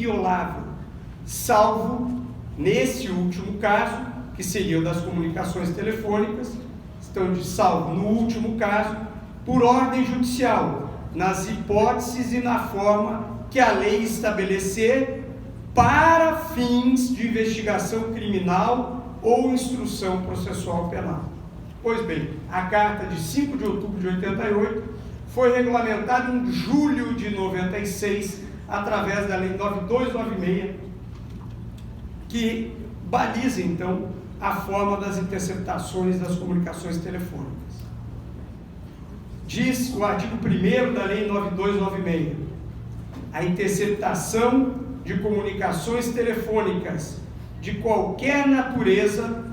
inviolável, salvo, nesse último caso, que seria o das comunicações telefônicas, estão de salvo no último caso, por ordem judicial, nas hipóteses e na forma que a lei estabelecer para fins de investigação criminal ou instrução processual penal. Pois bem, a carta de 5 de outubro de 88 foi regulamentada em julho de 96, através da lei 9296, que baliza, então, a forma das interceptações das comunicações telefônicas. Diz o artigo 1º da lei 9296, a interceptação de comunicações telefônicas de qualquer natureza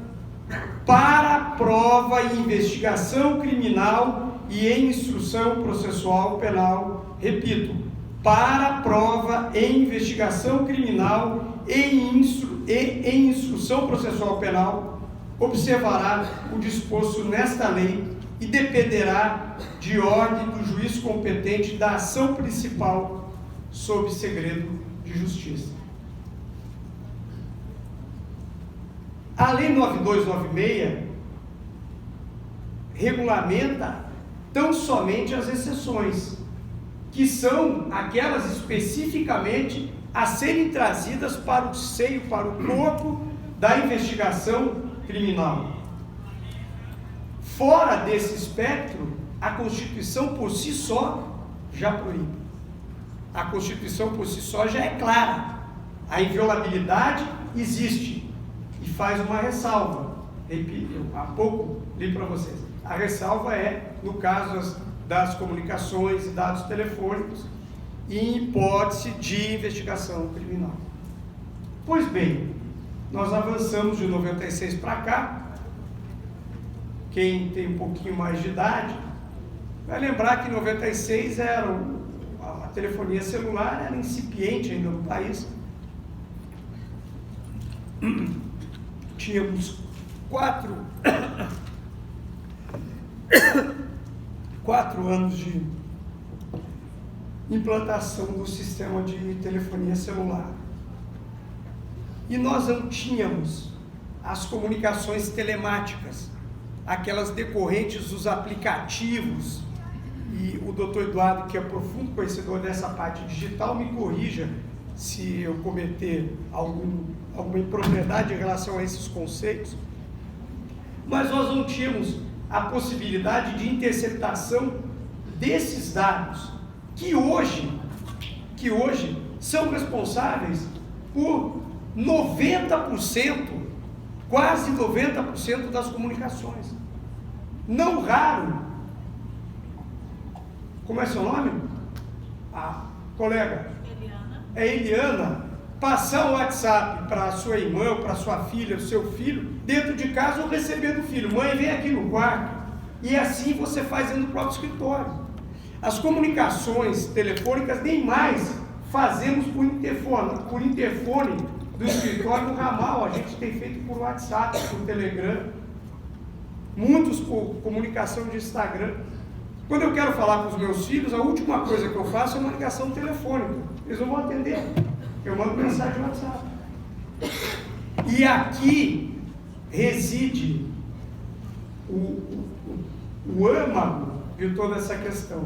para prova e investigação criminal e em instrução processual penal, repito, para prova e investigação criminal e em instrução processual penal, observará o disposto nesta lei e dependerá de ordem do juiz competente da ação principal sob segredo de justiça. A lei 9296 regulamenta tão somente as exceções, que são aquelas especificamente a serem trazidas para o seio, para o corpo da investigação criminal. Fora desse espectro, a Constituição por si só já proíbe. A Constituição por si só já é clara. A inviolabilidade existe e faz uma ressalva. Eu há pouco li para vocês. A ressalva é, no caso das comunicações e dados telefônicos, em hipótese de investigação criminal. Pois bem, nós avançamos de 96 para cá. Quem tem um pouquinho mais de idade vai lembrar que em 96 a telefonia celular era incipiente ainda no país. Tínhamos 4 anos de implantação do sistema de telefonia celular. E nós não tínhamos as comunicações telemáticas, aquelas decorrentes dos aplicativos, e o doutor Eduardo, que é profundo conhecedor dessa parte digital, me corrija se eu cometer alguma impropriedade em relação a esses conceitos, mas nós não tínhamos a possibilidade de interceptação desses dados, que hoje são responsáveis por 90%, quase 90% das comunicações. Não raro. Como é seu nome? Colega? Eliana. É Eliana. Passar o WhatsApp para a sua irmã, para a sua filha, o seu filho, dentro de casa ou receber do filho. Mãe, vem aqui no quarto. E assim você faz dentro do próprio escritório. As comunicações telefônicas nem mais fazemos por interfone do escritório no ramal. A gente tem feito por WhatsApp, por Telegram, muitos por comunicação de Instagram. Quando eu quero falar com os meus filhos, a última coisa que eu faço é uma ligação telefônica. Eles não vão atender. Eu mando mensagem no WhatsApp. E aqui reside o âmago de toda essa questão.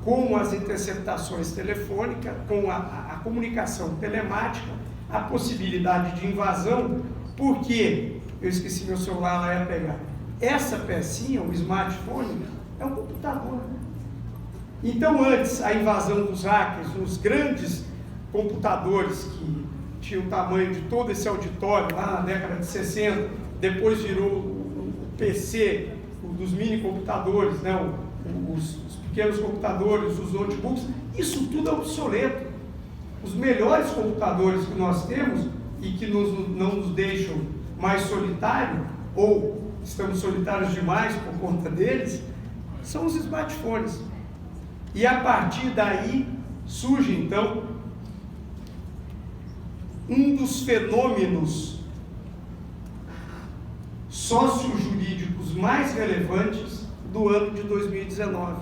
Com as interceptações telefônicas, com a comunicação telemática, a possibilidade de invasão, porque eu esqueci meu celular, lá ia pegar. Essa pecinha, o smartphone, é um computador. Então, antes, a invasão dos hackers, nos grandes computadores que tinham o tamanho de todo esse auditório, lá na década de 60, depois virou o PC, dos mini computadores, né? Os pequenos computadores, os notebooks, isso tudo é obsoleto. Os melhores computadores que nós temos e que não nos deixam mais solitários, ou estamos solitários demais por conta deles, são os smartphones. E a partir daí surge então um dos fenômenos sociojurídicos mais relevantes do ano de 2019,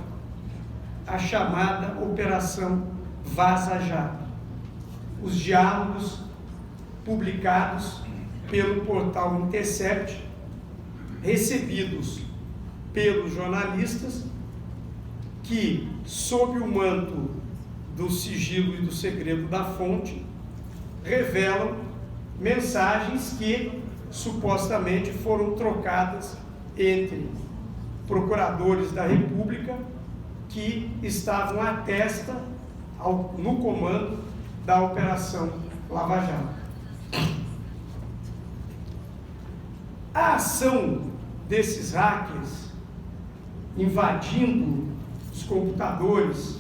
a chamada Operação Vaza Jato. os diálogos publicados pelo portal Intercept, recebidos pelos jornalistas que, sob o manto do sigilo e do segredo da fonte, revelam mensagens que supostamente foram trocadas entre procuradores da República que estavam à testa no comando da Operação Lava Jato. A ação desses hackers invadindo os computadores,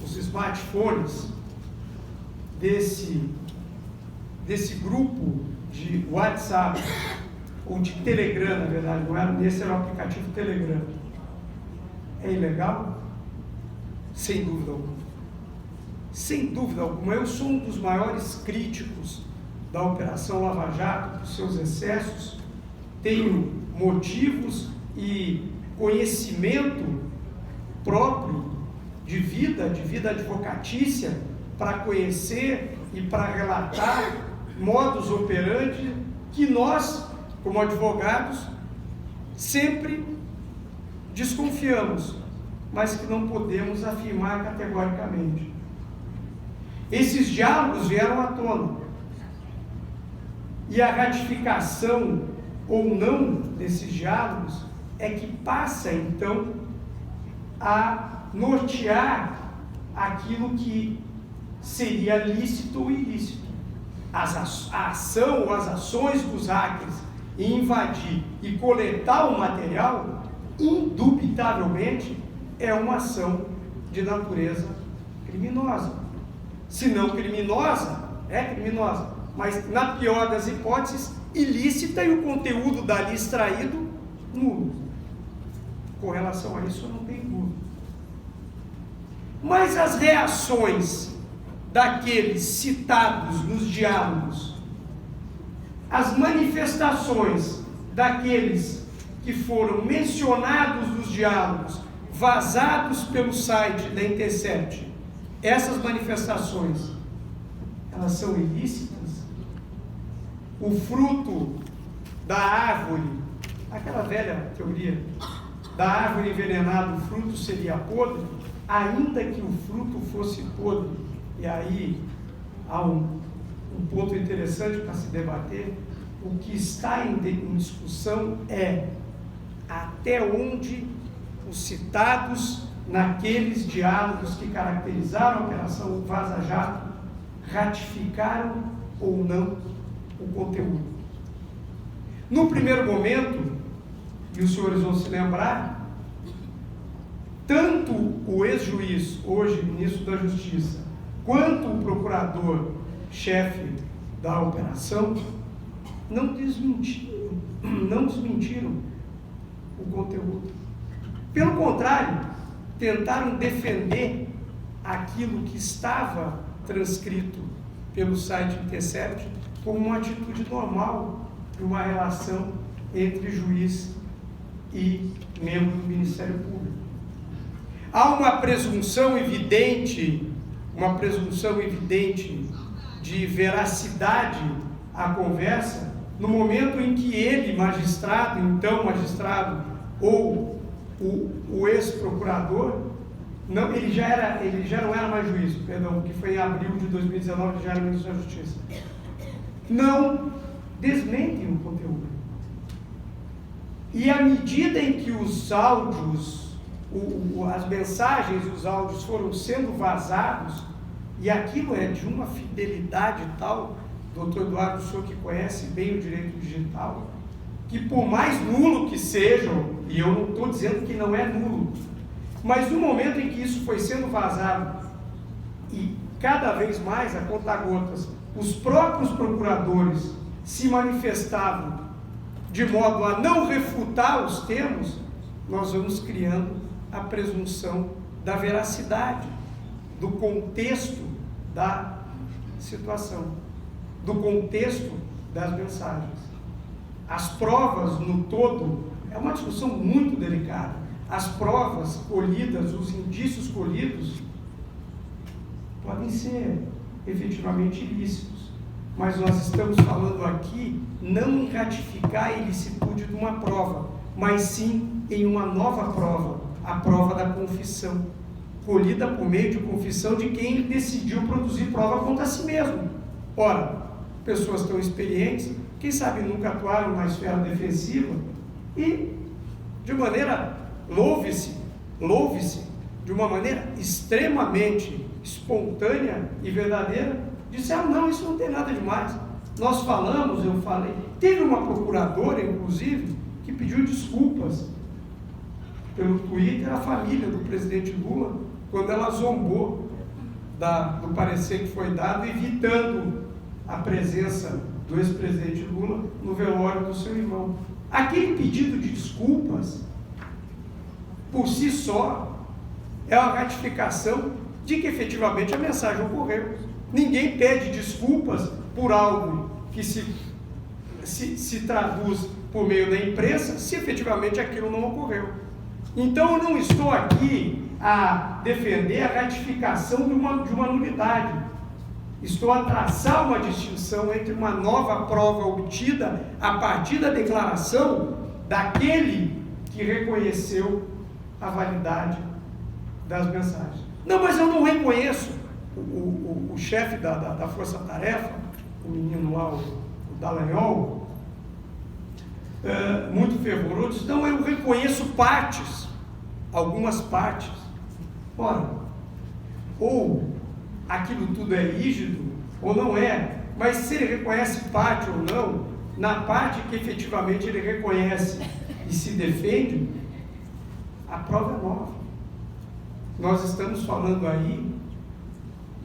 os smartphones desse grupo de WhatsApp, ou de Telegram, na verdade, não era, esse era o aplicativo Telegram, é ilegal? Sem dúvida alguma. Sem dúvida alguma. Eu sou um dos maiores críticos da Operação Lava Jato, dos seus excessos. Tenho motivos e conhecimento próprio de vida advocatícia para conhecer e para relatar modus operandi que nós, como advogados, sempre desconfiamos, mas que não podemos afirmar categoricamente. Esses diálogos vieram à tona. E a ratificação ou não desses diálogos é que passa, então, a nortear aquilo que seria lícito ou ilícito. A ação ou as ações dos hackers em invadir e coletar o material, indubitavelmente, é uma ação de natureza criminosa. Se não criminosa, é criminosa, mas na pior das hipóteses, ilícita e o conteúdo dali extraído, nulo. Com relação a isso, eu não tenho dúvida. Mas as reações daqueles citados nos diálogos, as manifestações daqueles que foram mencionados nos diálogos, vazados pelo site da Intercept, essas manifestações, elas são ilícitas? O fruto da árvore, aquela velha teoria, da árvore envenenada, o fruto seria podre, ainda que o fruto fosse podre. E aí há um ponto interessante para se debater. O que está em discussão é até onde os citados naqueles diálogos que caracterizaram a Operação Vaza Jato ratificaram ou não o conteúdo. No primeiro momento, e os senhores vão se lembrar, tanto o ex-juiz, hoje ministro da Justiça, quanto o procurador-chefe da operação, não desmentiram o conteúdo. Pelo contrário, tentaram defender aquilo que estava transcrito pelo site Intercept como uma atitude normal de uma relação entre juiz e membro do Ministério Público. Há uma presunção evidente de veracidade à conversa no momento em que ele, magistrado, ou o ex-procurador, ele já não era mais juiz, perdão, que foi em abril de 2019, ele já era ministro da Justiça, não desmentem o conteúdo. E à medida em que os áudios, as mensagens e os áudios foram sendo vazados, e aquilo é de uma fidelidade tal, doutor Eduardo, o senhor que conhece bem o direito digital, que por mais nulo que sejam, e eu não estou dizendo que não é nulo, mas no momento em que isso foi sendo vazado, e cada vez mais, a conta-gotas, os próprios procuradores se manifestavam de modo a não refutar os termos, nós vamos criando a presunção da veracidade, do contexto da situação, do contexto das mensagens. As provas no todo, é uma discussão muito delicada. As provas colhidas, os indícios colhidos, podem ser efetivamente ilícitos. Mas nós estamos falando aqui não em ratificar a ilicitude de uma prova, mas sim em uma nova prova, a prova da confissão, colhida por meio de confissão de quem decidiu produzir prova contra si mesmo. Ora, pessoas tão experientes, quem sabe nunca atuaram na esfera defensiva e, de maneira, louve-se, de uma maneira extremamente espontânea e verdadeira, disseram, não, isso não tem nada demais. Nós falamos, eu falei, teve uma procuradora, inclusive, que pediu desculpas pelo Twitter à família do presidente Lula, quando ela zombou do parecer que foi dado, evitando a presença do ex-presidente Lula no velório do seu irmão. Aquele pedido de desculpas, por si só, é uma ratificação de que efetivamente a mensagem ocorreu. Ninguém pede desculpas por algo que se traduz por meio da imprensa, se efetivamente aquilo não ocorreu. Então eu não estou aqui a defender a ratificação de uma nulidade. Estou a traçar uma distinção entre uma nova prova obtida a partir da declaração daquele que reconheceu a validade das mensagens. Não, mas eu não reconheço. O chefe da Força Tarefa, o menino lá, o Dallagnol, muito fervoroso, disse, não, eu reconheço partes, algumas partes. Ora, ou aquilo tudo é rígido, ou não é, mas se ele reconhece parte ou não, na parte que efetivamente ele reconhece e se defende, a prova é nova. Nós estamos falando aí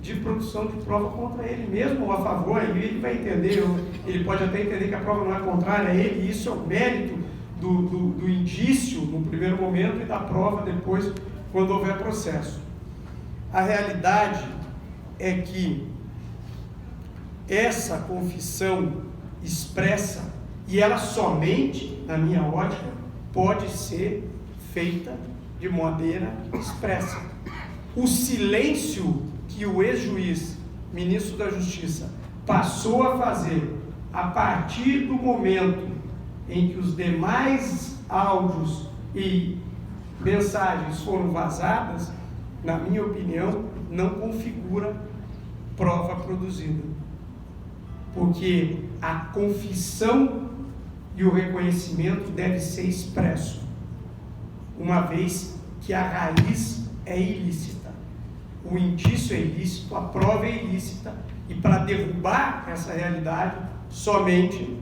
de produção de prova contra ele mesmo, ou a favor, ele vai entender, ele pode até entender que a prova não é contrária a ele, e isso é o mérito do indício no primeiro momento e da prova depois, quando houver processo. A realidade é que essa confissão expressa, e ela somente, na minha ótica, pode ser feita de maneira expressa. O silêncio que o ex-juiz, ministro da Justiça, passou a fazer a partir do momento em que os demais áudios e mensagens foram vazadas, na minha opinião, não configura prova produzida. Porque a confissão e o reconhecimento deve ser expresso, uma vez que a raiz é ilícita. O indício é ilícito, a prova é ilícita, e para derrubar essa realidade, somente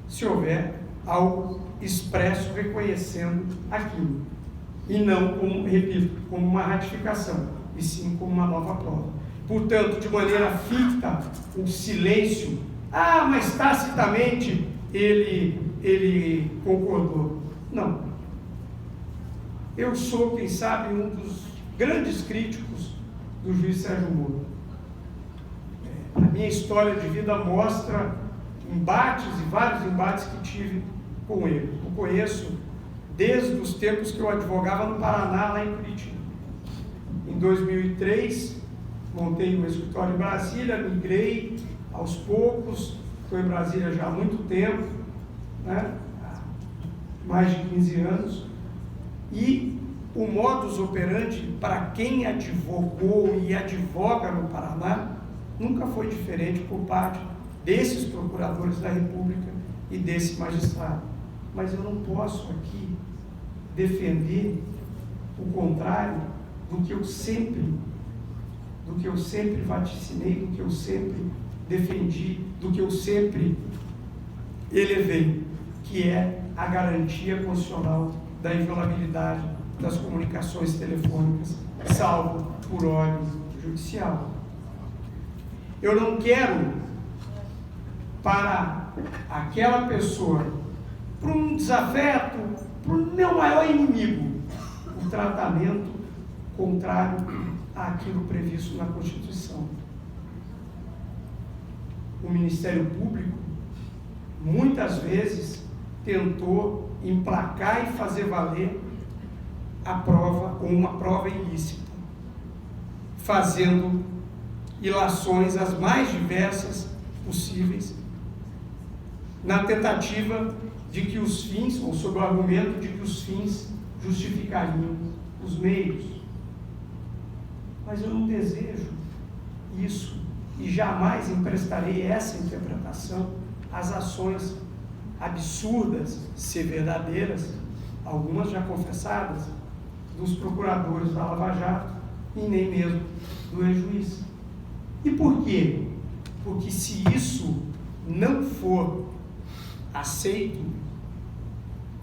se houver algo expresso reconhecendo aquilo, e não, como, repito, como uma ratificação, e sim como uma nova prova. Portanto, de maneira ficta, o silêncio, mas tacitamente ele concordou. Não. Eu sou, quem sabe, um dos grandes críticos do juiz Sérgio Moro. A minha história de vida mostra embates e vários embates que tive com ele. Eu conheço desde os tempos que eu advogava no Paraná, lá em Curitiba. Em 2003, montei um escritório em Brasília, migrei aos poucos, estou em Brasília já há muito tempo, né? Mais de 15 anos, e o modus operandi para quem advogou e advoga no Paraná nunca foi diferente por parte desses procuradores da República e desse magistrado. Mas eu não posso aqui defender o contrário do que eu sempre vaticinei, do que eu sempre defendi, do que eu sempre elevei, que é a garantia constitucional da inviolabilidade das comunicações telefônicas, salvo por ordem judicial. Eu não quero, para aquela pessoa, para um desafeto, para o meu maior inimigo, o tratamento contrário àquilo previsto na Constituição. O Ministério Público, muitas vezes, tentou emplacar e fazer valer a prova, ou uma prova ilícita, fazendo ilações as mais diversas possíveis, na tentativa de que os fins, ou sob o argumento de que os fins justificariam os meios. Mas eu não desejo isso e jamais emprestarei essa interpretação às ações absurdas, se verdadeiras, algumas já confessadas, dos procuradores da Lava Jato e nem mesmo do ex-juiz. E por quê? Porque se isso não for aceito,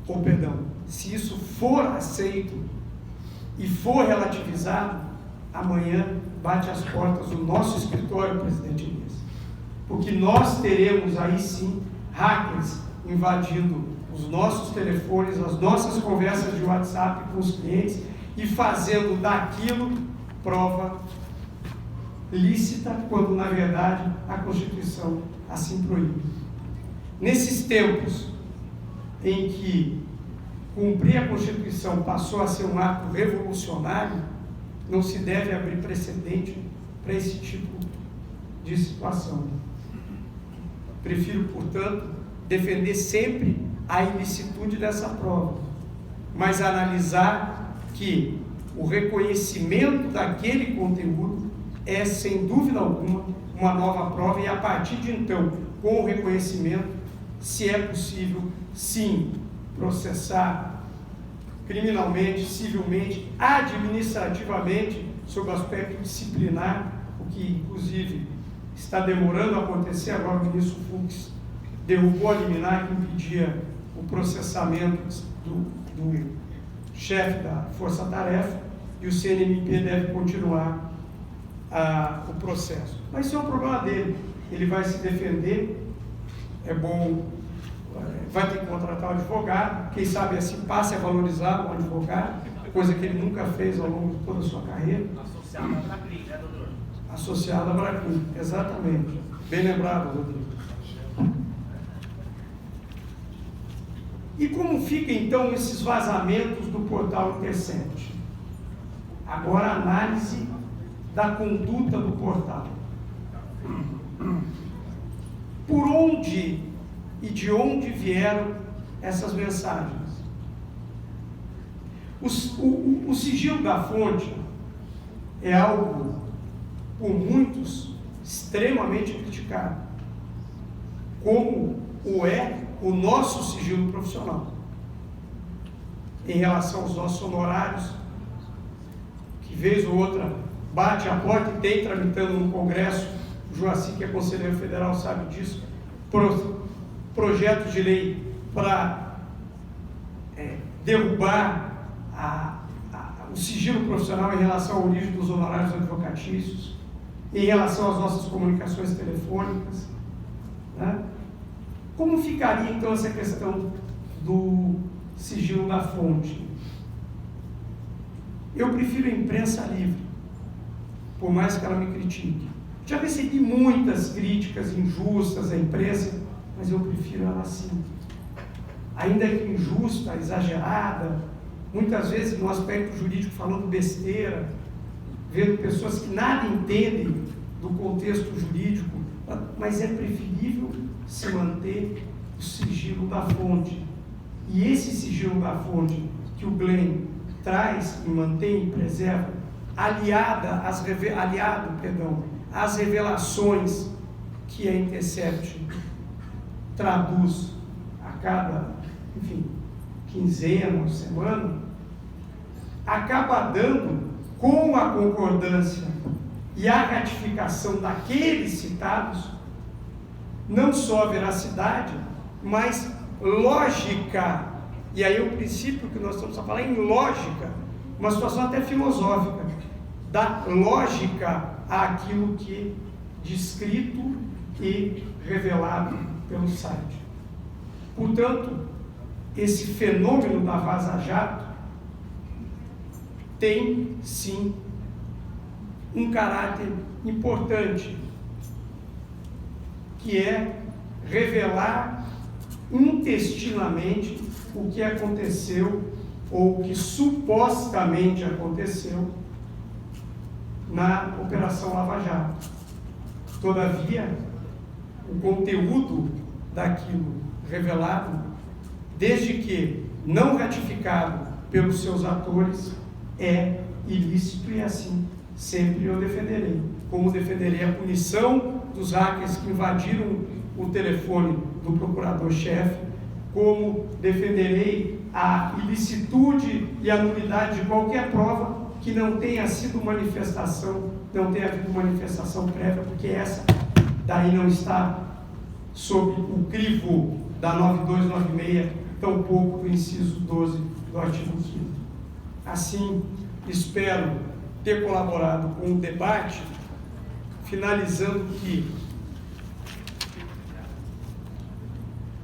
ou perdão, se isso for aceito e for relativizado, amanhã bate às portas do nosso escritório, presidente Inês. Porque nós teremos aí sim hackers invadindo os nossos telefones, as nossas conversas de WhatsApp com os clientes e fazendo daquilo prova lícita, quando na verdade a Constituição assim proíbe. Nesses tempos em que cumprir a Constituição passou a ser um ato revolucionário, não se deve abrir precedente para esse tipo de situação. Prefiro, portanto, defender sempre a ilicitude dessa prova, mas analisar que o reconhecimento daquele conteúdo é, sem dúvida alguma, uma nova prova, e a partir de então, com o reconhecimento, se é possível, sim, processar criminalmente, civilmente, administrativamente, sob o aspecto disciplinar, o que, inclusive, está demorando a acontecer. Agora o ministro Fux derrubou a liminar que impedia o processamento do chefe da Força Tarefa, e o CNMP deve continuar o processo. Mas isso é um problema dele, ele vai se defender, é bom, vai ter que contratar um advogado, quem sabe assim passe a valorizar um advogado, coisa que ele nunca fez ao longo de toda a sua carreira. Associado à Bracrim, né, doutor? Associado à Bracrim, exatamente. Bem lembrado, Rodrigo. E como fica então esses vazamentos do portal Intercept? Agora a análise da conduta do portal. Por onde e de onde vieram essas mensagens? O sigilo da fonte é algo, por muitos, extremamente criticado, como o é o nosso sigilo profissional, em relação aos nossos honorários, que vez ou outra bate a porta e tem tramitando no Congresso, o Joaci, que é conselheiro federal, sabe disso, projetos de lei para derrubar o sigilo profissional em relação à origem dos honorários advocatícios, em relação às nossas comunicações telefônicas, né? Como ficaria então essa questão do sigilo da fonte? Eu prefiro a imprensa livre, por mais que ela me critique. Já recebi muitas críticas injustas à imprensa, mas eu prefiro ela assim. Ainda que injusta, exagerada, muitas vezes no aspecto jurídico falando besteira, vendo pessoas que nada entendem do contexto jurídico, mas é preferível se manter o sigilo da fonte. E esse sigilo da fonte que o Glenn traz e mantém e preserva, aliado às revelações que a Intercept traduz a cada, quinzena ou semana, acaba dando, com a concordância e a ratificação daqueles citados, não só veracidade, mas lógica. E aí o princípio que nós estamos a falar em lógica, uma situação até filosófica, dá lógica àquilo que descrito e revelado pelo site. Portanto, esse fenômeno da Vaza Jato tem, sim, um caráter importante, que é revelar intestinamente o que aconteceu, ou o que supostamente aconteceu na Operação Lava Jato. Todavia, o conteúdo daquilo revelado, desde que não ratificado pelos seus atores, é ilícito e assim sempre eu defenderei. Como defenderei a punição dos hackers que invadiram o telefone do procurador-chefe, como defenderei a ilicitude e a nulidade de qualquer prova que não tenha sido manifestação, não tenha havido manifestação prévia, porque essa daí não está sob o crivo da 9296, tampouco do inciso 12 do artigo 5º. Assim, espero ter colaborado com o debate, finalizando que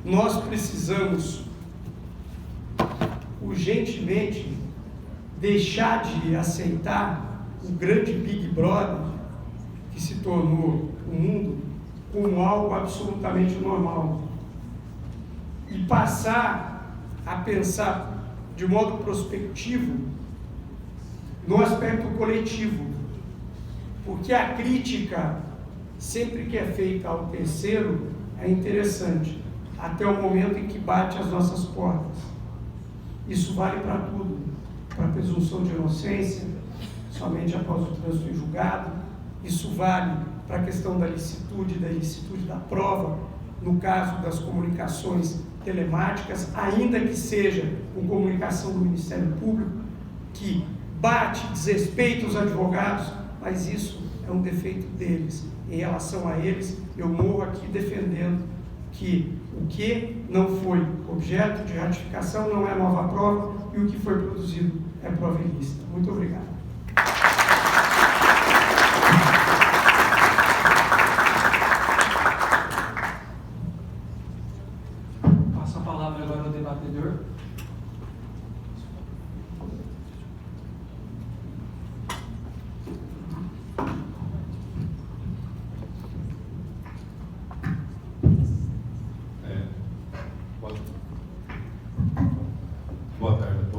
nós precisamos urgentemente deixar de aceitar o grande Big Brother que se tornou o mundo como algo absolutamente normal e passar a pensar de modo prospectivo no aspecto coletivo, porque a crítica, sempre que é feita ao terceiro, é interessante, até o momento em que bate às nossas portas. Isso vale para tudo, para a presunção de inocência, somente após o trânsito em julgado. Isso vale para a questão da licitude da prova, no caso das comunicações telemáticas, ainda que seja com comunicação do Ministério Público, que bate, desrespeita os advogados, mas isso é um defeito deles. Em relação a eles, eu morro aqui defendendo que o que não foi objeto de ratificação não é nova prova e o que foi produzido é prova ilícita. Muito obrigado. Passo a palavra agora ao debatedor.